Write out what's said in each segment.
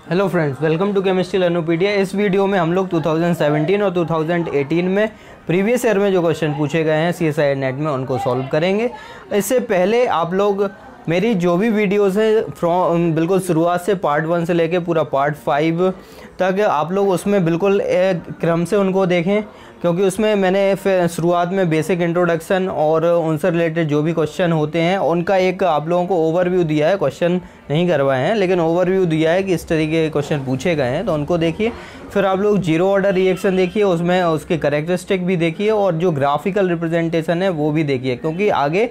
Hello friends, welcome to chemistry Learnopedia. इस video में हम लोग 2017 और 2018 में प्रीवियस ईयर में जो क्वेश्चन पूछे गए हैं CSIR नेट में उनको सॉल्व करेंगे। इससे पहले आप लोग मेरी जो भी वीडियोस हैं बिल्कुल शुरुआत से पार्ट 1 से लेके पूरा पार्ट 5 तक आप लोग उसमें बिल्कुल क्रम से उनको देखें, क्योंकि उसमें मैंने शुरुआत में बेसिक इंट्रोडक्शन और उनसे रिलेटेड जो भी क्वेश्चन होते हैं उनका एक आप लोगों को ओवरव्यू दिया है। क्वेश्चन नहीं करवाए हैं लेकिन ओवरव्यू दिया है कि इस तरीके के क्वेश्चन पूछे गए हैं, तो उनको देखिए। फिर आप लोग जीरो ऑर्डर रिएक्शन देखिए, उसमें उसके कैरेक्टरिस्टिक भी देखिए और जो ग्राफिकल रिप्रेजेंटेशन है वो भी देखिए, क्योंकि आगे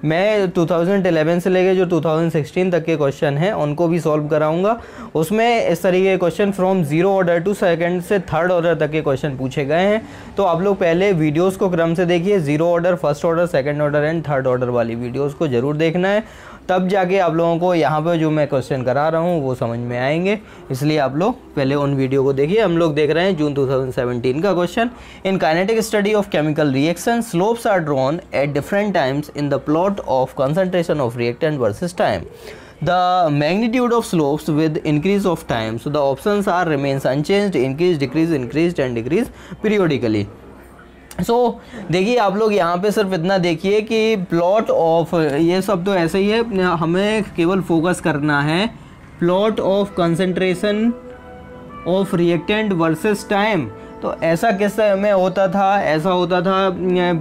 मैं 2011 से लेके जो 2016 तक के क्वेश्चन हैं उनको भी सॉल्व कराऊंगा। उसमें इस तरीके के question from zero order to second से थर्ड ऑर्डर तक के क्वेश्चन पूछे गए हैं। तो आप लोग पहले वीडियोस को क्रम से देखिए, zero order, first order, second order and third order वाली वीडियोस को जरूर देखना है, तब जाके आप लोगों को यहाँ पर जो मैं क्वेश्चन करा रहा हूँ वो समझ में आएंगे। इसलिए आप लोग पहले उन वीडियो को देखिए। हम लोग देख रहे हैं जून 2017 का question. In kinetic study of chemical reaction, slopes are drawn at different times in the plot of concentration of reactant versus time. The magnitude of slopes with increase of time. So the options are remains unchanged, increase, decrease, increased and decrease periodically. देखिए आप लोग यहाँ पे सिर्फ इतना देखिए कि plot of, ये सब तो ऐसे ही है, हमें केवल फोकस करना है plot of concentration of reactant versus time. तो ऐसा किस में होता था, ऐसा होता था,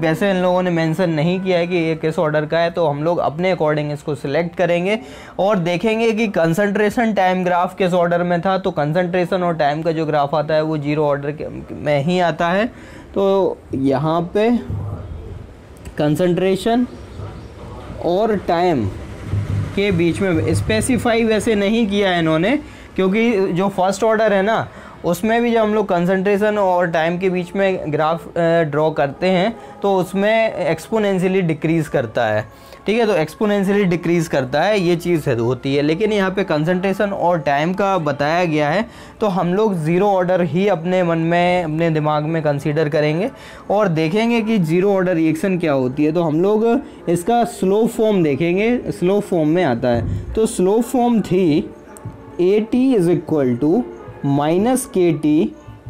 वैसे इन लोगों ने मेंशन नहीं किया है कि ये किस ऑर्डर का है, तो हम लोग अपने अकॉर्डिंग इसको सिलेक्ट करेंगे और देखेंगे कि कंसंट्रेशन टाइम ग्राफ किस ऑर्डर में था। तो कंसंट्रेशन और टाइम का जो ग्राफ आता है वो जीरो ऑर्डर में ही आता है। तो यहाँ पे कंसंट्रेशन और टाइम के बीच में स्पेसिफाई वैसे नहीं किया है इन्होंने, क्योंकि जो फर्स्ट ऑर्डर है ना उसमें भी जब हम लोग कंसंट्रेशन और टाइम के बीच में ग्राफ ड्रॉ करते हैं तो उसमें एक्सपोनेंशियली डिक्रीज़ करता है, ठीक है। तो एक्सपोनेंशियली डिक्रीज़ करता है, ये चीज़ होती है। लेकिन यहाँ पे कंसंट्रेशन और टाइम का बताया गया है, तो हम लोग ज़ीरो ऑर्डर ही अपने मन में, अपने दिमाग में कंसीडर करेंगे और देखेंगे कि ज़ीरो ऑर्डर रिएक्शन क्या होती है। तो हम लोग इसका स्लो फॉर्म देखेंगे, स्लो फॉर्म में आता है। तो स्लो फॉर्म थी AT is equal to -KT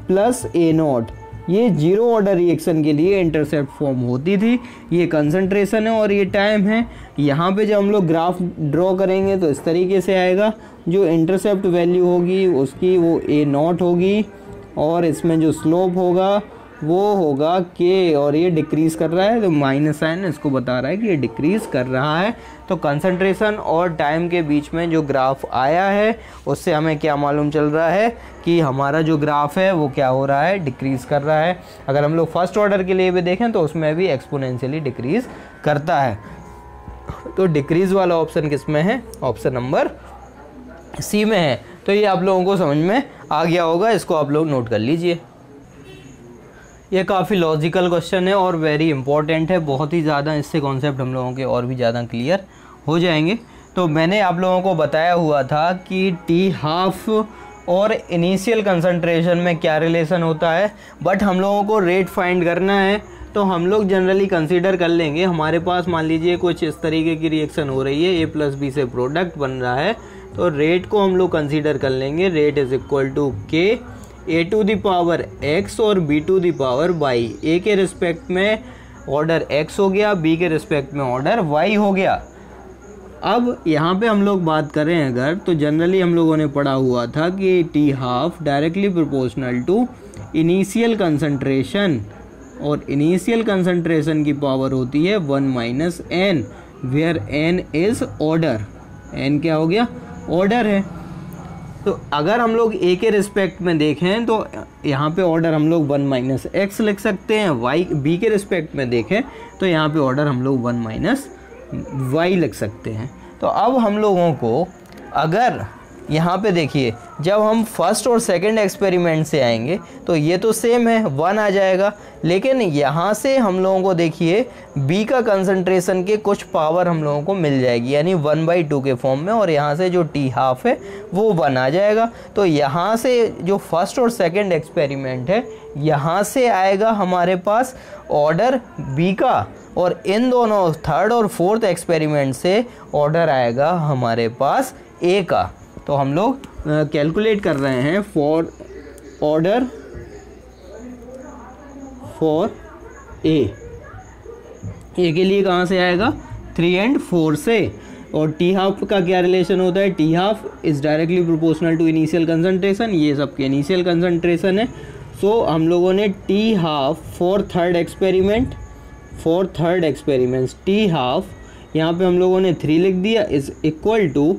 plus A0। ये जीरो ऑर्डर रिएक्शन के लिए इंटरसेप्ट फॉर्म होती थी। ये कंसंट्रेशन है और ये टाइम है। यहाँ पे जब हम लोग ग्राफ ड्रॉ करेंगे तो इस तरीके से आएगा। जो इंटरसेप्ट वैल्यू होगी उसकी वो A0 होगी और इसमें जो स्लोप होगा वो होगा K, और ये डिक्रीज़ कर रहा है तो माइनस साइन इसको बता रहा है कि ये डिक्रीज़ कर रहा है। तो कंसंट्रेशन और टाइम के बीच में जो ग्राफ आया है उससे हमें क्या मालूम चल रहा है कि हमारा जो ग्राफ है वो क्या हो रहा है, डिक्रीज़ कर रहा है। अगर हम लोग फर्स्ट ऑर्डर के लिए भी देखें तो उसमें भी एक्सपोनेंशियली डिक्रीज़ करता है। तो डिक्रीज़ वाला ऑप्शन किस में है? ऑप्शन नंबर C में है। तो ये आप लोगों को समझ में आ गया होगा, इसको आप लोग नोट कर लीजिए। ये काफ़ी लॉजिकल क्वेश्चन है और वेरी इंपॉर्टेंट है, बहुत ही ज़्यादा। इससे कॉन्सेप्ट हम लोगों के और भी ज़्यादा क्लियर हो जाएंगे। तो मैंने आप लोगों को बताया हुआ था कि T12 और इनिशियल कंसंट्रेशन में क्या रिलेशन होता है, बट हम लोगों को रेट फाइंड करना है। तो हम लोग जनरली कंसीडर कर लेंगे, हमारे पास मान लीजिए कुछ इस तरीके की रिएक्शन हो रही है, A + B से प्रोडक्ट बन रहा है, तो रेट को हम लोग कंसीडर कर लेंगे। Rate is equal to K A⁴ X और B⁴ Y। A के रिस्पेक्ट में ऑर्डर X हो गया, B के रिस्पेक्ट में ऑर्डर Y हो गया। अब यहाँ पे हम लोग बात करें अगर, तो जनरली हम लोगों ने पढ़ा हुआ था कि T12 directly proportional to initial concentration, और इनिशियल कंसंट्रेशन की पावर होती है 1 - N, where N is order. N क्या हो गया? ऑर्डर है। तो अगर हम लोग A के रिस्पेक्ट में देखें तो यहाँ पे ऑर्डर हम लोग 1 - X लिख सकते हैं। B के रिस्पेक्ट में देखें तो यहाँ पे ऑर्डर हम लोग 1 - Y लिख सकते हैं। तो अब हम लोगों को अगर यहाँ पे देखिए, जब हम फर्स्ट और सेकंड एक्सपेरिमेंट से आएंगे तो ये तो सेम है, 1 आ जाएगा। लेकिन यहाँ से हम लोगों को देखिए B का कंसंट्रेशन के कुछ पावर हम लोगों को मिल जाएगी, यानी 1/2 के फॉर्म में, और यहाँ से जो T12 है वो 1 आ जाएगा। तो यहाँ से जो फर्स्ट और सेकंड एक्सपेरिमेंट है यहाँ से आएगा हमारे पास ऑर्डर B का, और इन दोनों थर्ड और फोर्थ एक्सपेरिमेंट से ऑर्डर आएगा हमारे पास A का। तो हम लोग कैलकुलेट कर रहे हैं फॉर ऑर्डर फॉर ए के लिए कहाँ से आएगा 3 and 4 से। और टी हाफ का क्या रिलेशन होता है, T half is directly proportional to initial concentration, ये सबके इनिशियल कंसंट्रेशन है। सो हम लोगों ने T half for third experiments T half यहाँ पे हम लोगों ने 3 लिख दिया इज इक्वल टू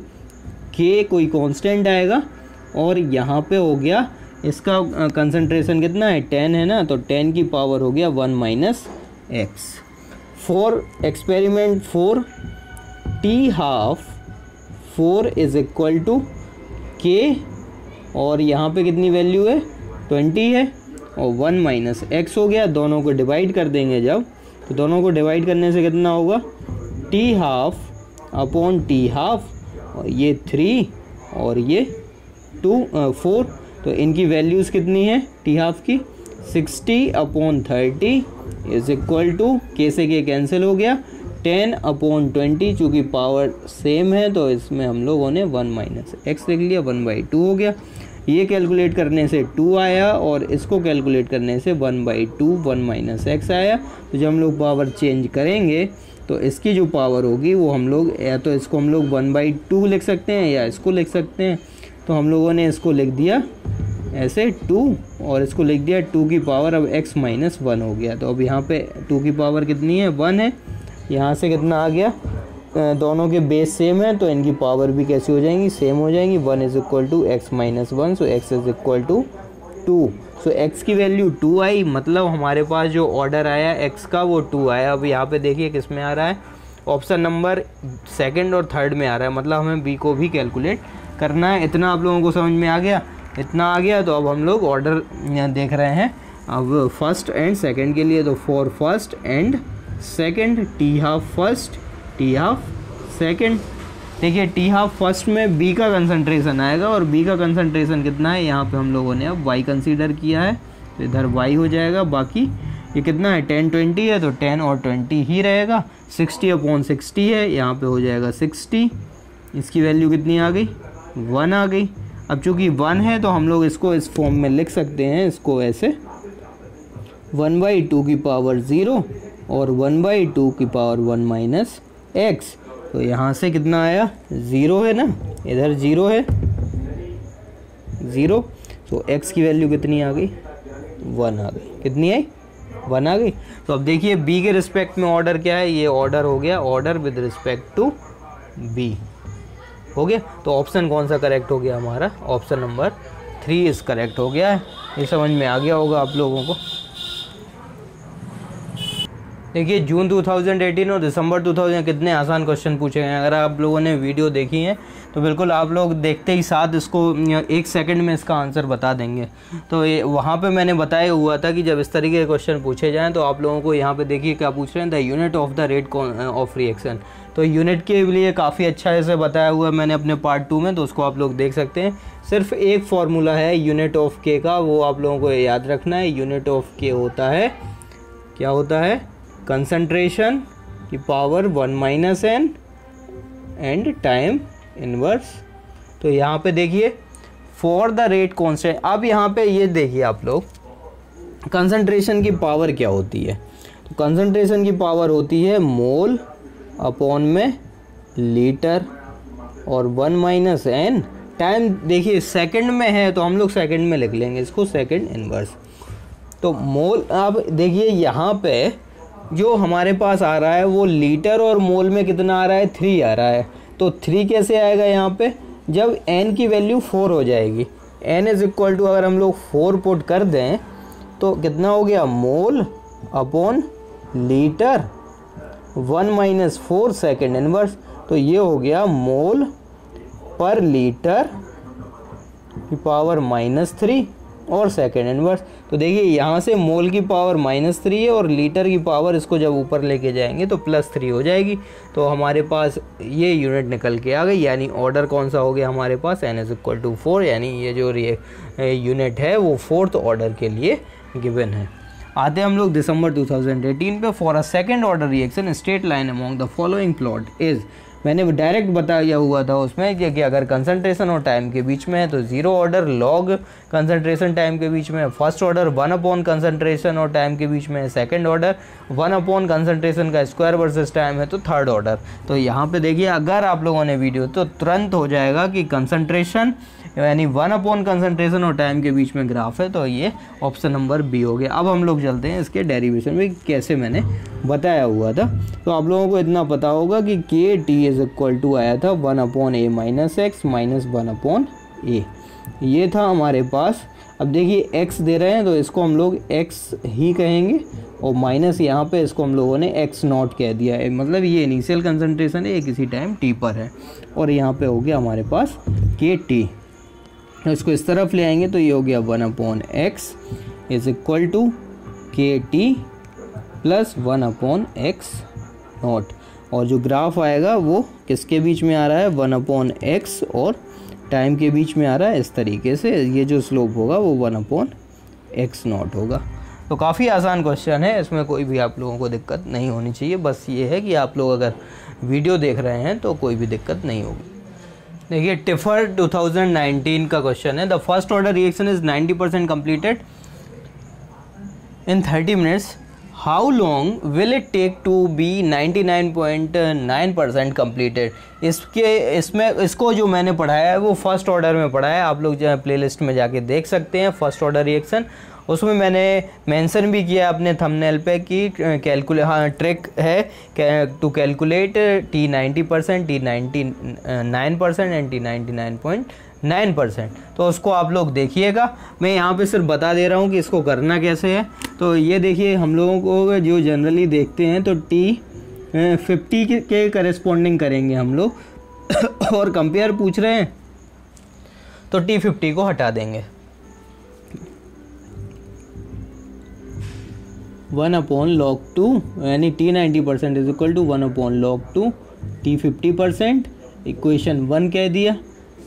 के, कोई कांस्टेंट आएगा, और यहाँ पे हो गया इसका कंसंट्रेशन कितना है 10 है ना, तो 10 की पावर हो गया 1 minus x. For experiment 4 T half 4 is equal to K, और यहाँ पे कितनी वैल्यू है 20 है, और 1 माइनस एक्स हो गया। दोनों को डिवाइड कर देंगे जब, तो दोनों को डिवाइड करने से कितना होगा T half upon T half, और ये 3 और ये 4, तो इनकी वैल्यूज़ कितनी है टी हाफ की 60 अपॉन 30 इज इक्वल टू के से के कैंसिल हो गया 10 अपॉन 20, चूँकि पावर सेम है तो इसमें हम लोगों ने 1 माइनस एक्स लिख लिया, 1/2 हो गया। ये कैलकुलेट करने से 2 आया, और इसको कैलकुलेट करने से 1/2 1 माइनस एक्स आया। तो जब हम लोग पावर चेंज करेंगे तो इसकी जो पावर होगी वो हम लोग या तो इसको हम लोग 1/2 लिख सकते हैं या इसको लिख सकते हैं। तो हम लोगों ने इसको लिख दिया ऐसे 2, और इसको लिख दिया 2 की पावर अब x माइनस 1 हो गया। तो अब यहाँ पे 2 की पावर कितनी है 1 है, यहाँ से कितना आ गया, दोनों के बेस सेम है तो इनकी पावर भी कैसी हो जाएंगी सेम हो जाएंगी। 1 is equal to x minus 1, so x is equal to 2। So x की वैल्यू 2 आई, मतलब हमारे पास जो ऑर्डर आया x का वो 2 आया। अब यहाँ पे देखिए किस में आ रहा है, ऑप्शन नंबर 2 और 3 में आ रहा है, मतलब हमें b को भी कैलकुलेट करना है। इतना आप लोगों को समझ में आ गया, इतना आ गया। तो अब हम लोग ऑर्डर देख रहे हैं अब फर्स्ट एंड सेकंड के लिए। तो for first and second T half first T half second. देखिए टी हाफ फर्स्ट में बी का कंसंट्रेशन आएगा, और बी का कंसंट्रेशन कितना है, यहाँ पे हम लोगों ने अब वाई कंसीडर किया है तो इधर वाई हो जाएगा। बाकी ये कितना है 10 20 है तो 10 और 20 ही रहेगा। 60 अपॉन 60 है, यहाँ पे हो जाएगा 60। इसकी वैल्यू कितनी आ गई 1 आ गई। अब चूँकि 1 है तो हम लोग इसको इस फॉर्म में लिख सकते हैं, इसको ऐसे 1/2 की पावर 0 और 1/2 की पावर 1 माइनस एक्स। तो यहाँ से कितना आया 0 है ना, इधर 0 है 0, तो x की वैल्यू कितनी आ गई 1 आ गई। कितनी आई 1 आ गई। तो अब देखिए b के रिस्पेक्ट में ऑर्डर क्या है, ये ऑर्डर हो गया order with respect to b हो गया। तो ऑप्शन कौन सा करेक्ट हो गया हमारा, ऑप्शन नंबर 3 इस करेक्ट हो गया है। ये समझ में आ गया होगा आप लोगों को। देखिए जून 2018 और दिसंबर 2000 कितने आसान क्वेश्चन पूछे गए हैं। अगर आप लोगों ने वीडियो देखी है तो बिल्कुल आप लोग देखते ही साथ इसको 1 सेकंड में इसका आंसर बता देंगे। तो ये वहाँ पे मैंने बताया हुआ था कि जब इस तरीके के क्वेश्चन पूछे जाएँ तो आप लोगों को यहाँ पे देखिए क्या पूछ रहे हैं, the unit of the rate of reaction. तो यूनिट के लिए काफ़ी अच्छा ऐसे बताया हुआ है मैंने अपने पार्ट 2 में, तो उसको आप लोग देख सकते हैं। सिर्फ एक फार्मूला है यूनिट ऑफ के का, वो आप लोगों को याद रखना है। यूनिट ऑफ के होता है, क्या होता है, कंसंट्रेशन की power 1 minus n and time inverse. तो यहाँ पे देखिए फॉर द रेट कांस्टेंट। अब यहाँ पे ये देखिए आप लोग कंसंट्रेशन की पावर क्या होती है, तो कंसंट्रेशन की पावर होती है मोल अपॉन में लीटर, और 1 माइनस एन टाइम। देखिए सेकंड में है तो हम लोग सेकंड में लिख लेंगे इसको, सेकंड इनवर्स। तो मोल, अब देखिए यहाँ पे जो हमारे पास आ रहा है वो लीटर और मोल में कितना आ रहा है 3 आ रहा है। तो 3 कैसे आएगा यहाँ पे, जब n की वैल्यू 4 हो जाएगी। n इज इक्वल टू अगर हम लोग 4 पुट कर दें तो कितना हो गया mole upon litre 1 minus 4 second inverse. तो ये हो गया मोल पर लीटर की पावर -3 और सेकेंड इनवर्स। तो देखिए यहाँ से मोल की पावर -3 है और लीटर की पावर इसको जब यूपर लेके जाएंगे तो +3 हो जाएगी। तो हमारे पास ये यूनिट निकल के आ गई, यानी ऑर्डर कौन सा हो गया हमारे पास n इज इक्वल टू 4, यानी ये जो यूनिट है वो 4th ऑर्डर के लिए गिवन है। आते हैं हम लोग दिसंबर 2018 पे। For a second order reaction straight line among the following plot is मैंने डायरेक्ट बताया हुआ था उसमें कि अगर कंसंट्रेशन और टाइम के बीच में है तो 0 ऑर्डर लॉग कंसंट्रेशन टाइम के बीच में, फर्स्ट ऑर्डर 1 कंसंट्रेशन और टाइम के बीच में, सेकंड ऑर्डर 1 कंसंट्रेशन का स्क्वायर वर्सेस टाइम है तो थर्ड ऑर्डर। तो यहाँ पे देखिए अगर आप लोगों ने वीडियो तो तुरंत हो जाएगा कि कंसंट्रेशन यानी 1 कंसंट्रेशन और टाइम के बीच में ग्राफ है, तो ये ऑप्शन नंबर बी हो गया। अब हम लोग चलते हैं इसके डेरिवेशन में कैसे मैंने बताया हुआ था। तो आप लोगों को इतना पता होगा कि के टी इज इक्वल टू आया था 1/a minus x minus 1/a, ये था हमारे पास। अब देखिए x दे रहे हैं तो इसको हम लोग x ही कहेंगे और माइनस यहाँ पे इसको हम लोगों ने x0 कह दिया है, मतलब ये इनिशियल कंसंट्रेशन है, ये किसी टाइम t पर है। और यहाँ पे हो गया हमारे पास के टी, इसको इस तरफ ले आएंगे तो ये हो गया 1/x इज इक्वल टू के टी प्लस 1/x0। और जो ग्राफ आएगा वो किसके बीच में आ रहा है, 1/x और टाइम के बीच में आ रहा है इस तरीके से। ये जो स्लोप होगा वो 1/x0 होगा। तो काफ़ी आसान क्वेश्चन है, इसमें कोई भी आप लोगों को दिक्कत नहीं होनी चाहिए। बस ये है कि आप लोग अगर वीडियो देख रहे हैं तो कोई भी दिक्कत नहीं होगी। देखिए टिफर 2019 का क्वेश्चन है, the first order reaction is 90% completed in 30 minutes, how long will it take to be 99.9% completed. इसको जो मैंने पढ़ाया है वो फर्स्ट ऑर्डर में पढ़ाया है, आप लोग जो है प्लेलिस्ट में जाके देख सकते हैं फर्स्ट ऑर्डर रिएक्शन। उसमें मैंने मेंशन भी किया अपने थंबनेल पे कि ट्रिक है to calculate T 90%, T 99% and T 99.9%। तो उसको आप लोग देखिएगा, मैं यहाँ पे सिर्फ बता दे रहा हूँ कि इसको करना कैसे है। तो ये देखिए हम लोगों को जो जनरली देखते हैं तो टी 50 के करेस्पॉन्डिंग करेंगे हम लोग और कंपेयर पूछ रहे हैं तो टी 50 को हटा देंगे। 1/log2 यानी T 90% is equal to 1/log2 T 50%, equation 1 कह दिया।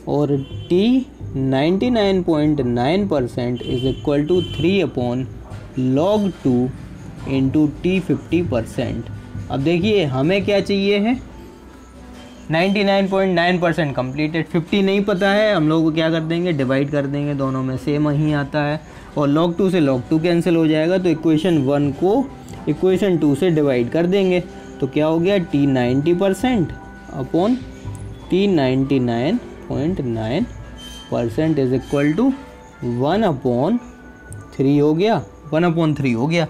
और T 99.9% is equal to 3/log2 into T 50%। अब देखिए हमें क्या चाहिए है 99.9% कंप्लीटेड, 50 नहीं पता है, हम लोग को क्या कर देंगे डिवाइड कर देंगे, दोनों में सेम ही आता है और log2 से log2 कैंसिल हो जाएगा तो इक्वेशन 1 को इक्वेशन 2 से डिवाइड कर देंगे तो क्या हो गया T 90% upon T 99.9% is equal to 1/3 हो गया, 1/3 हो गया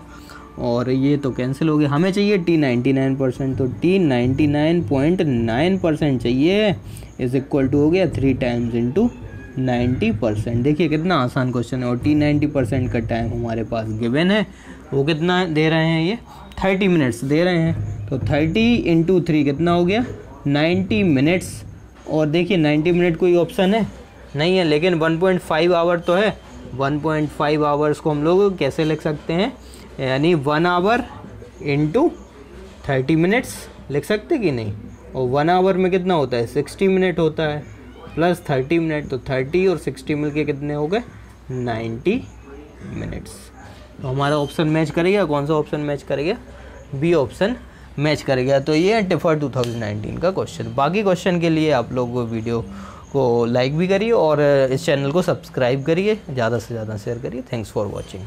और ये तो कैंसिल हो गया। हमें चाहिए टी 99%, तो टी 99.9% चाहिए इज इक्वल टू हो गया 3 टाइम्स इंटू 90%। देखिए कितना आसान क्वेश्चन है। और टी 90% का टाइम हमारे पास गिवन है, वो कितना दे रहे हैं, ये 30 मिनट्स दे रहे हैं। तो 30 इंटू 3 कितना हो गया 90 मिनट्स। और देखिए 90 मिनट कोई ऑप्शन है नहीं है, लेकिन 1.5 आवर तो है। 1.5 आवर्स को हम लोग कैसे लिख सकते हैं, यानी 1 आवर इंटू 30 मिनट्स लिख सकते कि नहीं। और 1 आवर में कितना होता है 60 मिनट होता है, प्लस 30 मिनट, तो 30 और 60 मिल के कितने हो गए 90 मिनट्स। तो हमारा ऑप्शन मैच करेगा, कौन सा ऑप्शन मैच करेगा, बी ऑप्शन मैच करेगा। तो ये टिफर 2019 का क्वेश्चन। बाकी क्वेश्चन के लिए आप लोग वीडियो को लाइक भी करिए और इस चैनल को सब्सक्राइब करिए, ज़्यादा से ज़्यादा शेयर करिए। Thanks for watching.